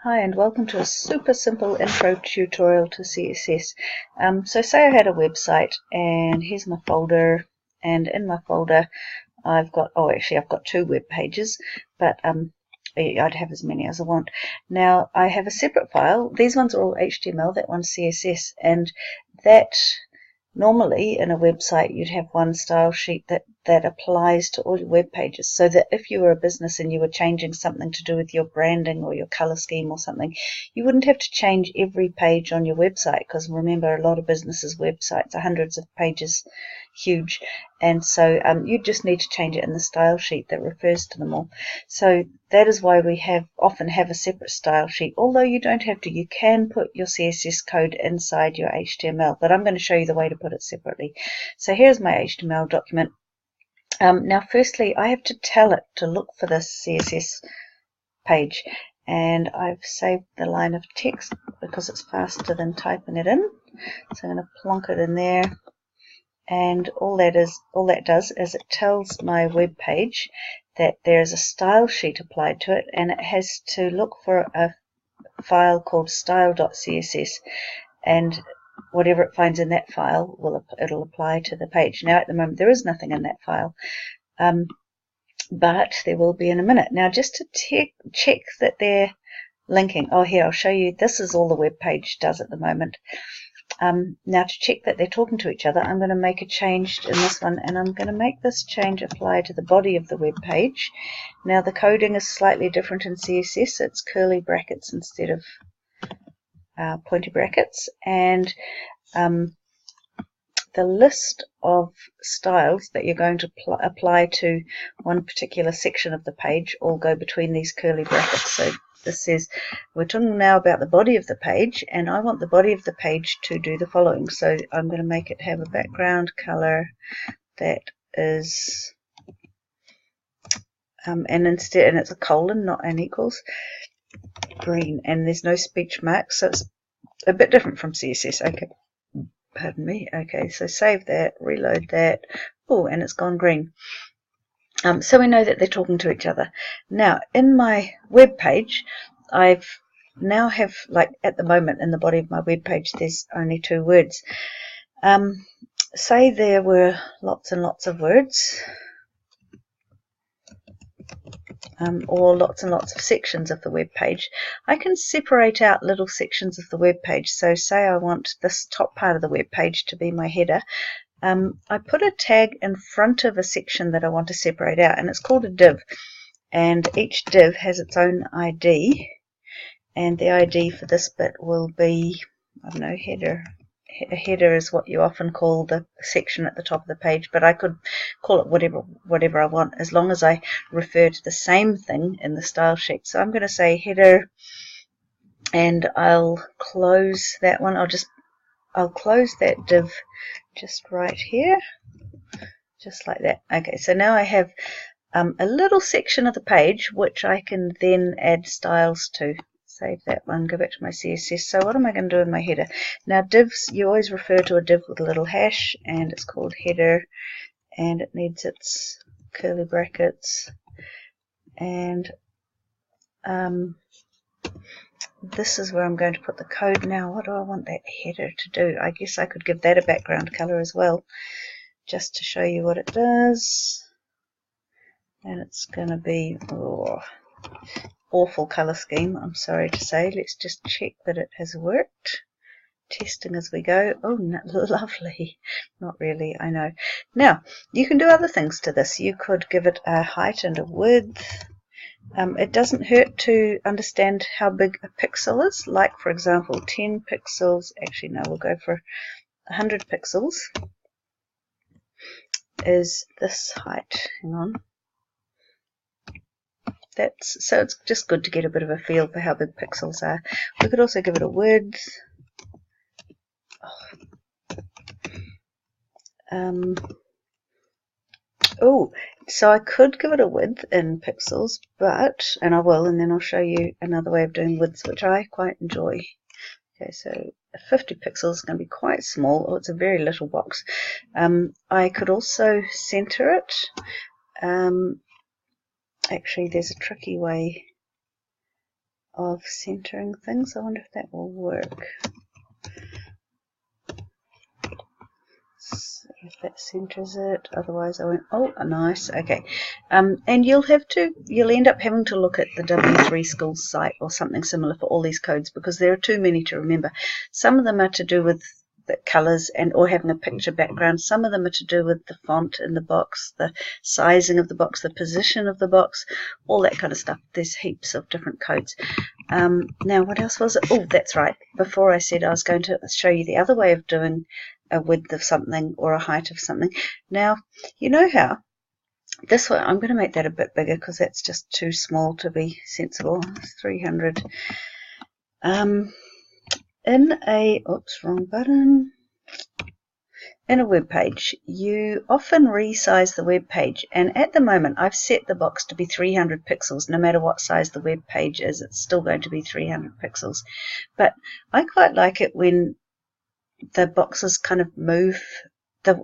Hi and welcome to a super simple intro tutorial to CSS. So say I had a website and here's my folder, and in my folder I've got, I've got two web pages, but I'd have as many as I want. Now I have a separate file. These ones are all HTML, that one's CSS, and that normally in a website you'd have one style sheet that applies to all your web pages, so that if you were a business and you were changing something to do with your branding or your color scheme or something, you wouldn't have to change every page on your website, because remember, a lot of businesses' websites are hundreds of pages huge, and so you just need to change it in the style sheet that refers to them all. So that is why we often have a separate style sheet. Although you don't have to, you can put your CSS code inside your HTML, but I'm going to show you the way to put it separately. So here's my HTML document. Now firstly I have to tell it to look for this CSS page, and I've saved the line of text because it's faster than typing it in. So I'm going to plonk it in there, and all that does is it tells my web page that there's a style sheet applied to it, and it has to look for a file called style.css, and whatever it finds in that file it'll apply to the page. Now at the moment there is nothing in that file, but there will be in a minute. Now just to check that they're linking, here I'll show you, this is all the web page does at the moment. Now to check that they're talking to each other, I'm going to make a change in this one, and I'm going to make this change apply to the body of the web page. Now the coding is slightly different in CSS. It's curly brackets instead of pointy brackets, and the list of styles that you're going to apply to one particular section of the page all go between these curly brackets. So this says we're talking now about the body of the page, and I want the body of the page to do the following. So I'm going to make it have a background color that is and it's a colon, not an equals, green, and there's no speech marks, so it's a bit different from CSS. Okay, pardon me. Okay, so save that, reload that. Oh, and it's gone green. So we know that they're talking to each other. Now in my web page, I've now have, like at the moment in the body of my web page there's only two words. Say there were lots and lots of words, or lots and lots of sections of the web page. I can separate out little sections of the web page. So say I want this top part of the web page to be my header. I put a tag in front of a section that I want to separate out, and it's called a div, and each div has its own ID, and the ID for this bit will be, I don't know, header. A header is what you often call the section at the top of the page, but I could call it whatever I want, as long as I refer to the same thing in the style sheet. So I'm going to say header, and I'll close that one. I'll close that div just right here, just like that. Okay, so now I have a little section of the page which I can then add styles to. Save that one, go back to my CSS. So what am I going to do in my header? Now divs, you always refer to a div with a little hash, and it's called header, and it needs its curly brackets, and this is where I'm going to put the code. Now what do I want that header to do? I guess I could give that a background color as well, just to show you what it does. And it's going to be awful color scheme, I'm sorry to say. Let's just check that it has worked. Testing as we go. Oh, lovely. Not really, I know. Now you can do other things to this. You could give it a height and a width. It doesn't hurt to understand how big a pixel is. Like for example 10 pixels, actually no, we'll go for 100 pixels is this height. Hang on. So it's just good to get a bit of a feel for how big pixels are. We could also give it a width. So I could give it a width in pixels, and I will, and then I'll show you another way of doing widths which I quite enjoy. Okay, so 50 pixels is going to be quite small. Oh, it's a very little box. I could also center it. Actually, there's a tricky way of centering things. I wonder if that will work. See if that centers it, otherwise I won't. Oh, nice. Okay. And you'll end up having to look at the W3 Schools site or something similar for all these codes, because there are too many to remember. Some of them are to do with the colors or having a picture background. Some of them are to do with the font in the box, the sizing of the box, the position of the box, all that kind of stuff. There's heaps of different codes. Now, what else was it? Oh, that's right. Before I said I was going to show you the other way of doing a width of something or a height of something. Now, you know how this one, I'm going to make that a bit bigger because that's just too small to be sensible. 300. Oops, wrong button. In a web page, you often resize the web page, and at the moment I've set the box to be 300 pixels. No matter what size the web page is, it's still going to be 300 pixels. But I quite like it when the boxes kind of move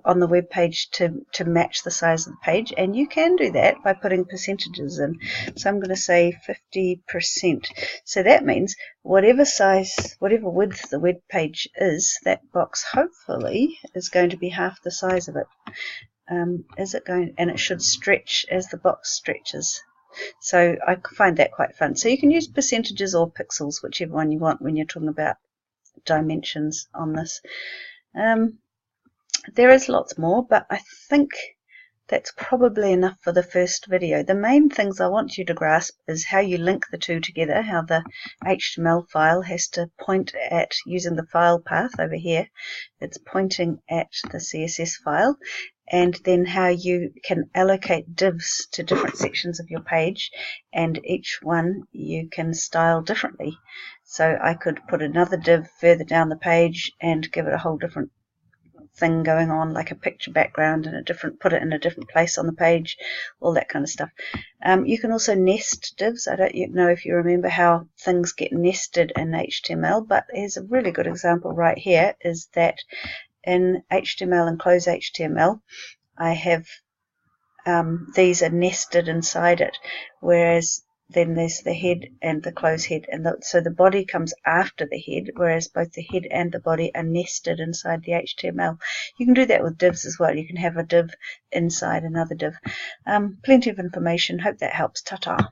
on the web page to match the size of the page, and you can do that by putting percentages in. So I'm going to say 50%. So that means whatever width the web page is, that box hopefully is going to be half the size of it. Is it going? And it should stretch as the box stretches. So I find that quite fun. So you can use percentages or pixels, whichever one you want when you're talking about dimensions on this. There is lots more, but I think that's probably enough for the first video. The main things I want you to grasp is how you link the two together, how the HTML file has to point at, using the file path over here, it's pointing at the CSS file, and then how you can allocate divs to different sections of your page, and each one you can style differently. So I could put another div further down the page and give it a whole different thing going on, like a picture background, and put it in a different place on the page, all that kind of stuff. You can also nest divs. I don't know if you remember how things get nested in HTML, but here's a really good example right here, is that in HTML and close HTML, I have these are nested inside it, whereas then there's the head and the close head, and so the body comes after the head, whereas both the head and the body are nested inside the HTML. You can do that with divs as well. You can have a div inside another div. Plenty of information. Hope that helps. Ta-ta.